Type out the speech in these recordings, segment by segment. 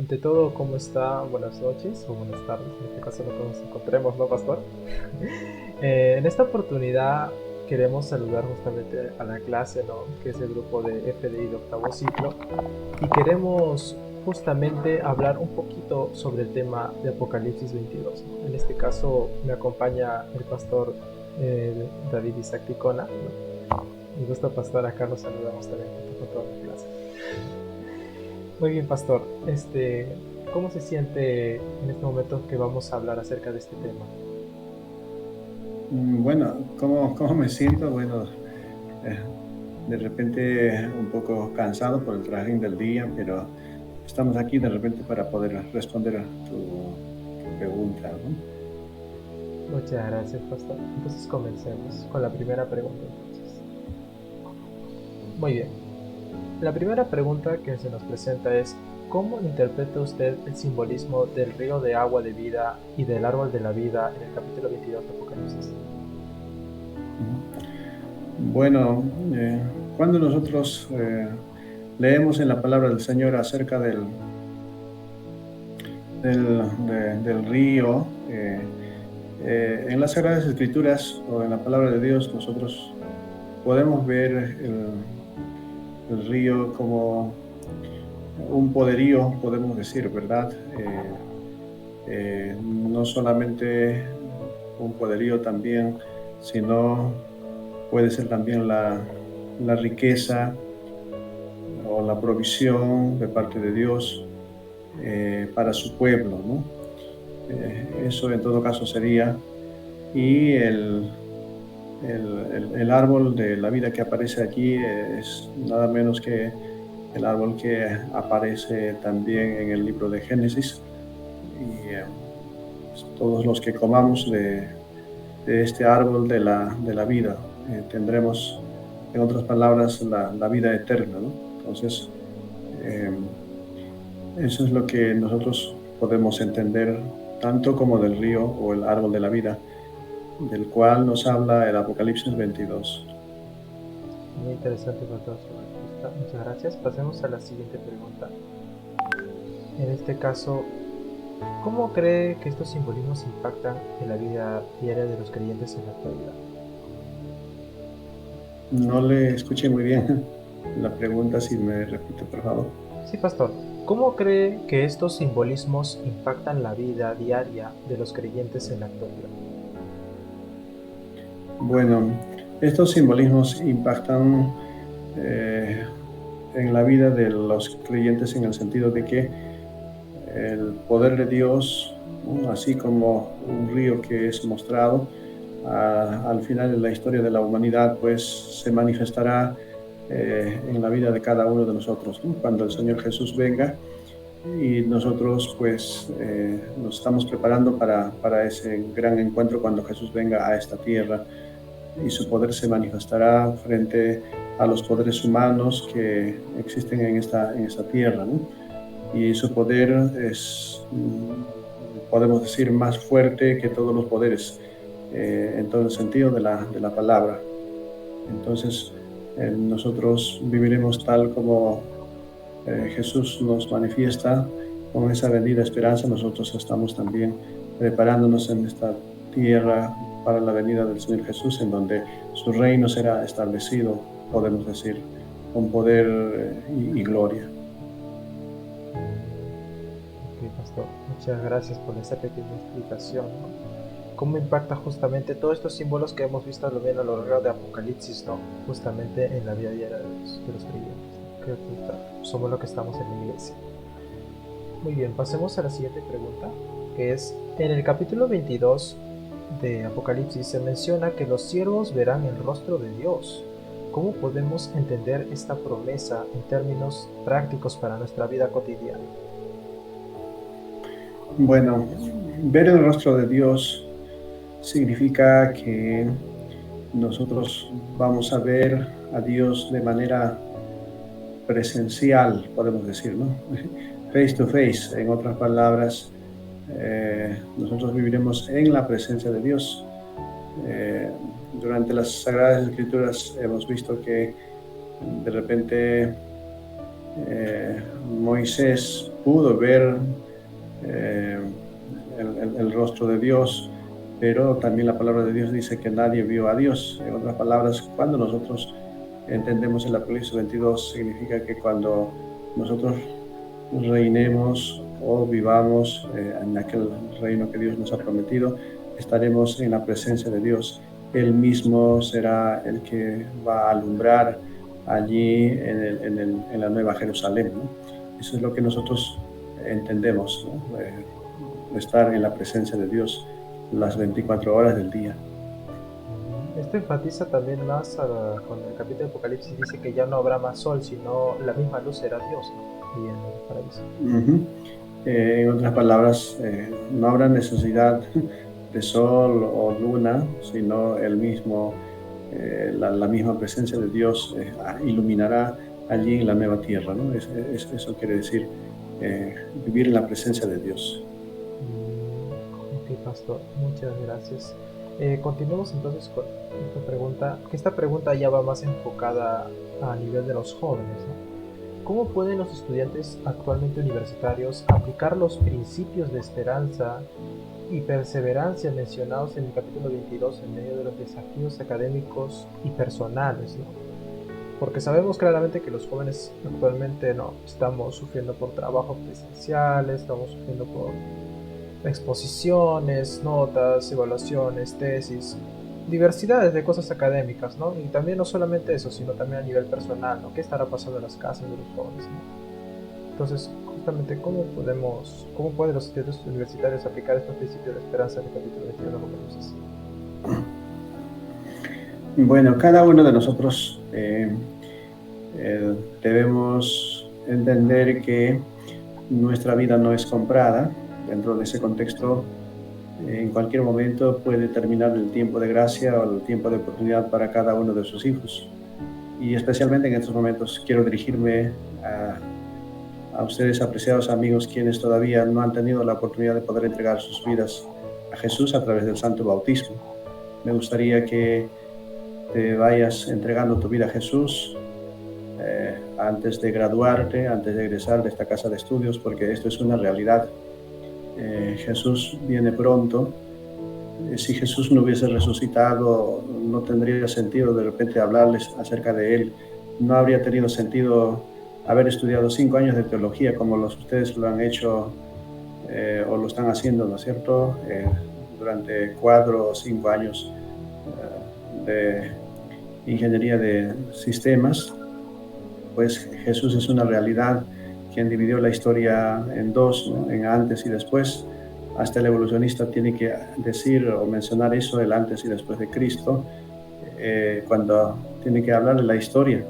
ante todo, ¿cómo está? Buenas noches o buenas tardes, en este caso lo que nos encontremos, ¿no, pastor? En esta oportunidad queremos saludar justamente a la clase, ¿no? Que es el grupo de FDI de octavo ciclo, y queremos justamente hablar un poquito sobre el tema de Apocalipsis 22, ¿no? En este caso me acompaña el pastor David Isaac Ticona, ¿no? Un gusto, pastor, acá nos saludamos también junto con toda la clase. Muy bien, pastor. ¿Cómo se siente en este momento que vamos a hablar acerca de este tema? Bueno, ¿cómo me siento? Bueno, eh, de repente un poco cansado por el trajín del día, pero estamos aquí de repente para poder responder a tu pregunta, ¿no? Muchas gracias, pastor. Entonces comencemos con la primera pregunta, entonces. Muy bien. La primera pregunta que se nos presenta es, ¿cómo interpreta usted el simbolismo del río de agua de vida y del árbol de la vida en el capítulo 22 de Apocalipsis? Ujú. Bueno, cuando nosotros leemos en la palabra del Señor acerca del río, en las Sagradas Escrituras o en la palabra de Dios, nosotros podemos ver el río como un poderío, podemos decir, ¿verdad? No solamente un poderío también, sino puede ser también la riqueza o la provisión de parte de Dios para su pueblo, ¿no? Eso en todo caso sería. Y el árbol de la vida que aparece aquí es nada menos que el árbol que aparece también en el libro de Génesis. Y todos los que comamos de este árbol de la vida tendremos, en otras palabras, la vida eterna, ¿no? Entonces, eh, eso es lo que nosotros podemos entender tanto como del río o el árbol de la vida, del cual nos habla el Apocalipsis 22. Muy interesante, pastor, su respuesta. Muchas gracias. Pasemos a la siguiente pregunta. En este caso, ¿cómo cree que estos simbolismos impactan en la vida diaria de los creyentes en la actualidad? No le escuché muy bien la pregunta, si me repite, por favor. Sí, pastor. ¿Cómo cree que estos simbolismos impactan la vida diaria de los creyentes en la actualidad? Bueno, estos simbolismos impactan eh, en la vida de los creyentes en el sentido de que el poder de Dios, ¿no? Así como un río que es mostrado al final de la historia de la humanidad, pues se manifestará en la vida de cada uno de nosotros, ¿no? Cuando el Señor Jesús venga y nosotros pues nos estamos preparando para ese gran encuentro cuando Jesús venga a esta tierra y su poder se manifestará frente a los poderes humanos que existen en esta tierra, ¿no? Y su poder es, podemos decir, más fuerte que todos los poderes, en todo el sentido de la palabra. Entonces, nosotros viviremos tal como Jesús nos manifiesta con esa bendita esperanza. Nosotros estamos también preparándonos en esta tierra para la venida del Señor Jesús, en donde su reino será establecido, podemos decir, con poder y gloria. Ok, pastor. Muchas gracias por esa pequeña explicación, ¿no? ¿Cómo impacta justamente todos estos símbolos que hemos visto a lo menos a lo largo de Apocalipsis, ¿no? Justamente en la vida diaria de los creyentes, ¿no? Creo que somos lo que estamos en la iglesia. Muy bien, pasemos a la siguiente pregunta, que es, en el capítulo 22 de Apocalipsis se menciona que los siervos verán el rostro de Dios. ¿Cómo podemos entender esta promesa en términos prácticos para nuestra vida cotidiana? Bueno, ver el rostro de Dios significa que nosotros vamos a ver a Dios de manera presencial, podemos decir, ¿no? Face to face, en otras palabras, nosotros viviremos en la presencia de Dios. Eh, Durante las Sagradas Escrituras hemos visto que de repente Moisés pudo ver eh, el rostro de Dios, pero también la palabra de Dios dice que nadie vio a Dios. En otras palabras, cuando nosotros entendemos el Apocalipsis 22, significa que cuando nosotros reinemos o vivamos en aquel reino que Dios nos ha prometido, estaremos en la presencia de Dios. Él mismo será el que va a alumbrar allí en la Nueva Jerusalén, ¿no? Eso es lo que nosotros entendemos, ¿no? Estar en la presencia de Dios las 24 horas del día. Esto enfatiza también más cuando el capítulo de Apocalipsis dice que ya no habrá más sol, sino la misma luz será Dios, ¿no? Y en el paraíso. En otras palabras, no habrá necesidad de sol o luna, sino la misma presencia de Dios iluminará allí en la nueva tierra, ¿no? Eso quiere decir vivir en la presencia de Dios. Ok, pastor, muchas gracias. Continuemos entonces con esta pregunta, que esta pregunta ya va más enfocada a nivel de los jóvenes, ¿no? ¿Cómo pueden los estudiantes actualmente universitarios aplicar los principios de esperanza y perseverancia mencionados en el capítulo 22 en medio de los desafíos académicos y personales, ¿no? Porque sabemos claramente que los jóvenes actualmente no estamos sufriendo por trabajos presenciales, estamos sufriendo por exposiciones, notas, evaluaciones, tesis, diversidades de cosas académicas, ¿no? Y también no solamente eso, sino también a nivel personal, ¿no? ¿Qué estará pasando en las casas de los jóvenes, ¿no? Entonces, justamente, cómo pueden los estudiantes universitarios aplicar estos principios de esperanza en el capítulo 21 de Apocalipsis? Bueno, cada uno de nosotros debemos entender que nuestra vida no es comprada. Dentro de ese contexto, en cualquier momento puede terminar el tiempo de gracia o el tiempo de oportunidad para cada uno de sus hijos. Y especialmente en estos momentos quiero dirigirme a ustedes, apreciados amigos, quienes todavía no han tenido la oportunidad de poder entregar sus vidas a Jesús a través del santo bautismo. Me gustaría que te vayas entregando tu vida a Jesús antes de graduarte, antes de egresar de esta casa de estudios, porque esto es una realidad. Jesús viene pronto. Si Jesús no hubiese resucitado, no tendría sentido de repente hablarles acerca de Él. No habría tenido sentido haber estudiado 5 años de teología como ustedes lo han hecho o lo están haciendo, ¿no es cierto? Durante 4 o 5 años de ingeniería de sistemas. Pues Jesús es una realidad, quien dividió la historia en dos, ¿no? En antes y después. Hasta el evolucionista tiene que decir o mencionar eso, el antes y después de Cristo, cuando tiene que hablar de la historia.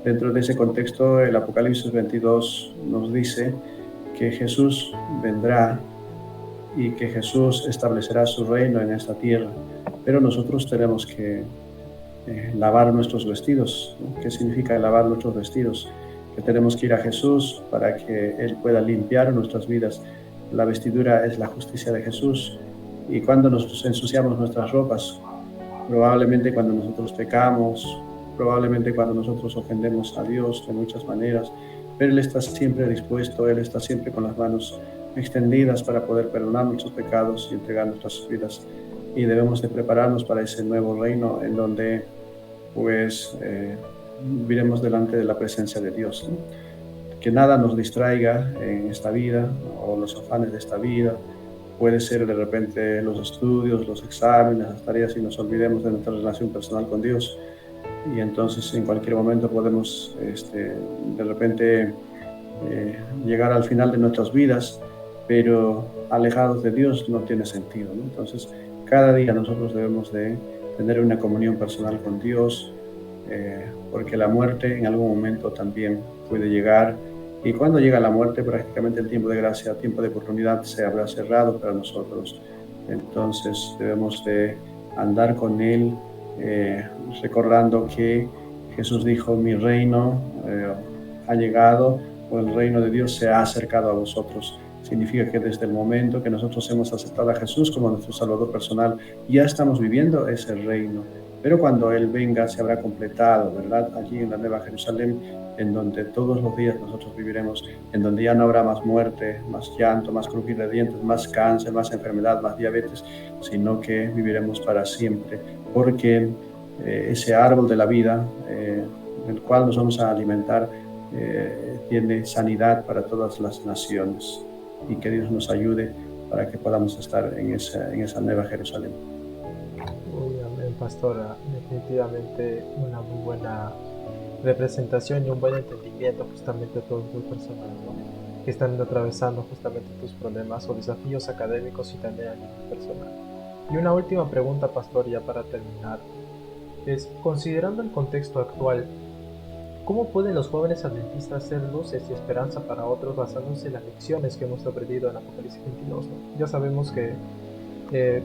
Dentro de ese contexto, el Apocalipsis 22 nos dice que Jesús vendrá y que Jesús establecerá su reino en esta tierra, pero nosotros tenemos que lavar nuestros vestidos, ¿no? ¿Qué significa lavar nuestros vestidos? Que tenemos que ir a Jesús para que Él pueda limpiar nuestras vidas. La vestidura es la justicia de Jesús, y cuando nos ensuciamos nuestras ropas, probablemente cuando nosotros pecamos, probablemente cuando nosotros ofendemos a Dios de muchas maneras, pero Él está siempre dispuesto, Él está siempre con las manos extendidas para poder perdonar nuestros pecados y entregar nuestras vidas. Y debemos de prepararnos para ese nuevo reino en donde pues viviremos delante de la presencia de Dios, ¿no? Que nada nos distraiga en esta vida o los afanes de esta vida. Puede ser de repente los estudios, los exámenes, las tareas, y nos olvidemos de nuestra relación personal con Dios. Y entonces en cualquier momento podemos de repente llegar al final de nuestras vidas, pero alejados de Dios no tiene sentido, ¿no? Entonces cada día nosotros debemos de tener una comunión personal con Dios, porque la muerte en algún momento también puede llegar, y cuando llega la muerte prácticamente el tiempo de gracia, el tiempo de oportunidad se habrá cerrado para nosotros. Entonces debemos de andar con Él, recordando que Jesús dijo: mi reino ha llegado, o el reino de Dios se ha acercado a vosotros. Significa que desde el momento que nosotros hemos aceptado a Jesús como nuestro Salvador personal, ya estamos viviendo ese reino. pero cuando Él venga se habrá completado, ¿verdad? Allí en la Nueva Jerusalén, en donde todos los días nosotros viviremos, en donde ya no habrá más muerte, más llanto, más crujir de dientes, más cáncer, más enfermedad, más diabetes, sino que viviremos para siempre, porque ese árbol de la vida, del cual nos vamos a alimentar, tiene sanidad para todas las naciones, y que Dios nos ayude para que podamos estar en esa Nueva Jerusalén. Uy, amén, pastora. Definitivamente una muy buena representación y un buen entendimiento justamente de todas tus personas, ¿no? Que están atravesando justamente tus problemas o desafíos académicos y también a nivel personal. Y una última pregunta, pastor, ya para terminar, es, considerando el contexto actual, ¿cómo pueden los jóvenes adventistas ser luces y esperanza para otros basándose en las lecciones que hemos aprendido en Apocalipsis 22, ¿no? Ya sabemos que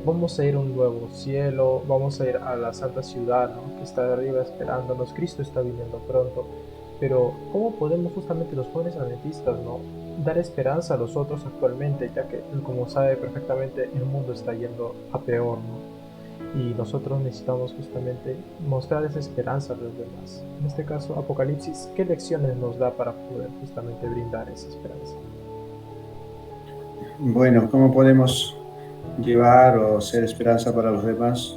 vamos a ir a un nuevo cielo, vamos a ir a la santa ciudad, ¿no? Que está arriba esperándonos, Cristo está viniendo pronto, pero ¿cómo podemos justamente los jóvenes adventistas, ¿no? dar esperanza a los otros actualmente, ya que como sabe perfectamente el mundo está yendo a peor, ¿no? Y nosotros necesitamos justamente mostrar esa esperanza a los demás. En este caso, Apocalipsis, ¿qué lecciones nos da para poder justamente brindar esa esperanza? Bueno, ¿cómo podemos llevar o ser esperanza para los demás?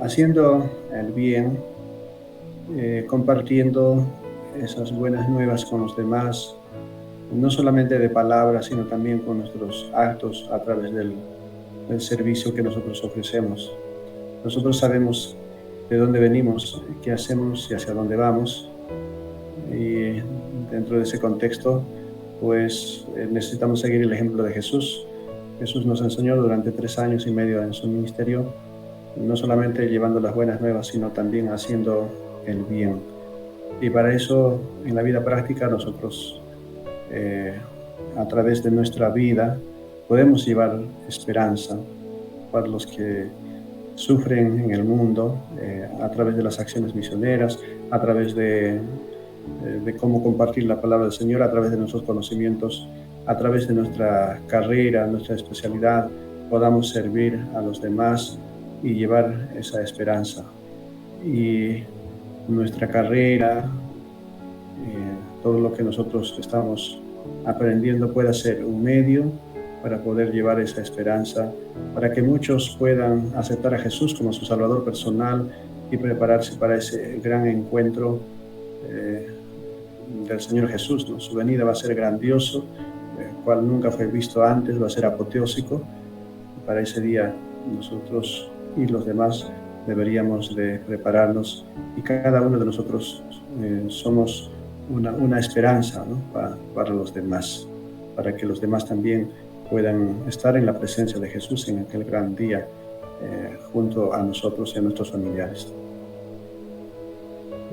Haciendo el bien, compartiendo esas buenas nuevas con los demás, no solamente de palabras, sino también con nuestros actos a través del servicio que nosotros ofrecemos. Nosotros sabemos de dónde venimos, qué hacemos y hacia dónde vamos, y dentro de ese contexto, pues necesitamos seguir el ejemplo de Jesús. Jesús nos enseñó durante 3 años y medio en su ministerio, no solamente llevando las buenas nuevas, sino también haciendo el bien. Y para eso, en la vida práctica, nosotros, a través de nuestra vida, podemos llevar esperanza para los que sufren en el mundo, a través de las acciones misioneras, a través de cómo compartir la palabra del Señor, a través de nuestros conocimientos, a través de nuestra carrera, nuestra especialidad, podamos servir a los demás y llevar esa esperanza. Y nuestra carrera, todo lo que nosotros estamos aprendiendo pueda ser un medio para poder llevar esa esperanza, para que muchos puedan aceptar a Jesús como su Salvador personal y prepararse para ese gran encuentro del Señor Jesús, ¿no? Su venida va a ser grandioso, cual nunca fue visto antes, va a ser apoteósico. Para ese día nosotros y los demás deberíamos de prepararnos, y cada uno de nosotros somos una esperanza, ¿no? para los demás, para que los demás también puedan estar en la presencia de Jesús en aquel gran día, junto a nosotros y a nuestros familiares.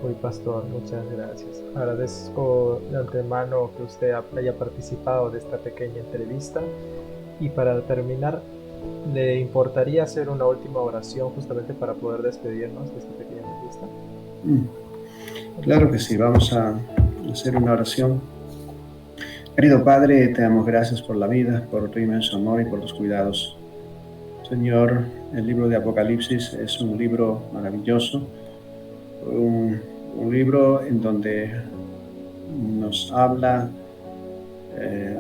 Uy, pastor, muchas gracias. Agradezco de antemano que usted haya participado de esta pequeña entrevista. Y para terminar, ¿le importaría hacer una última oración justamente para poder despedirnos de esta pequeña entrevista? Claro que sí, vamos a hacer una oración. Querido Padre, te damos gracias por la vida, por tu inmenso amor y por tus cuidados. Señor, el libro de Apocalipsis es un libro maravilloso, un libro en donde nos habla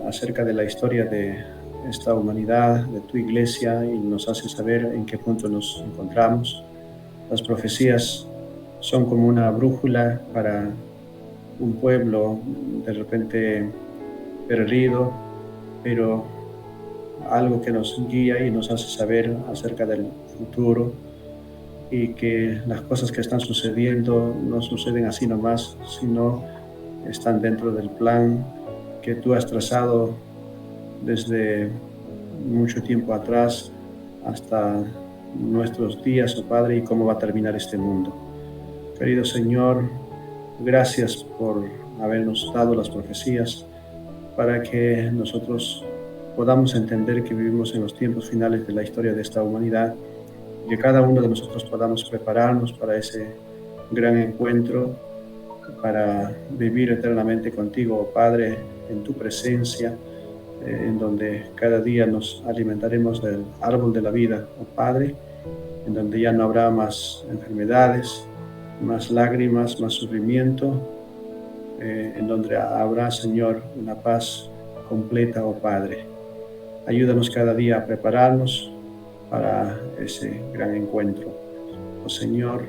acerca de la historia de esta humanidad, de tu iglesia, y nos hace saber en qué punto nos encontramos. Las profecías son como una brújula para un pueblo de repente perdido, pero algo que nos guía y nos hace saber acerca del futuro, y que las cosas que están sucediendo no suceden así nomás, sino están dentro del plan que tú has trazado desde mucho tiempo atrás hasta nuestros días, oh Padre, y cómo va a terminar este mundo. Querido Señor, gracias por habernos dado las profecías para que nosotros podamos entender que vivimos en los tiempos finales de la historia de esta humanidad, y que cada uno de nosotros podamos prepararnos para ese gran encuentro, para vivir eternamente contigo, oh Padre, en tu presencia, en donde cada día nos alimentaremos del árbol de la vida, oh Padre, en donde ya no habrá más enfermedades, más lágrimas, más sufrimiento, en donde habrá, Señor, una paz completa, oh Padre. Ayúdanos cada día a prepararnos para ese gran encuentro. Oh Señor,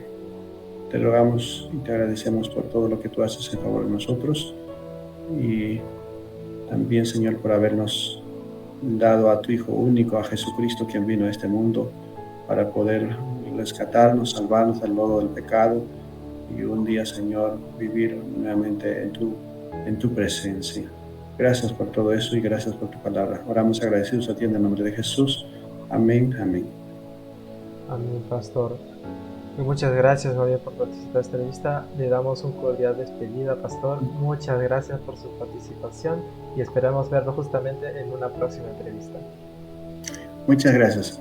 te rogamos y te agradecemos por todo lo que tú haces en favor de nosotros, y también, Señor, por habernos dado a tu Hijo único, a Jesucristo, quien vino a este mundo para poder rescatarnos, salvarnos del lodo del pecado, y un día, Señor, vivir nuevamente en tu presencia. Gracias por todo eso y gracias por tu palabra. Oramos agradecidos a ti en el nombre de Jesús. Amén, amén. Amén, pastor. Y muchas gracias, María, por participar en esta entrevista. Le damos un cordial despedida, pastor. Muchas gracias por su participación y esperamos verlo justamente en una próxima entrevista. Muchas gracias.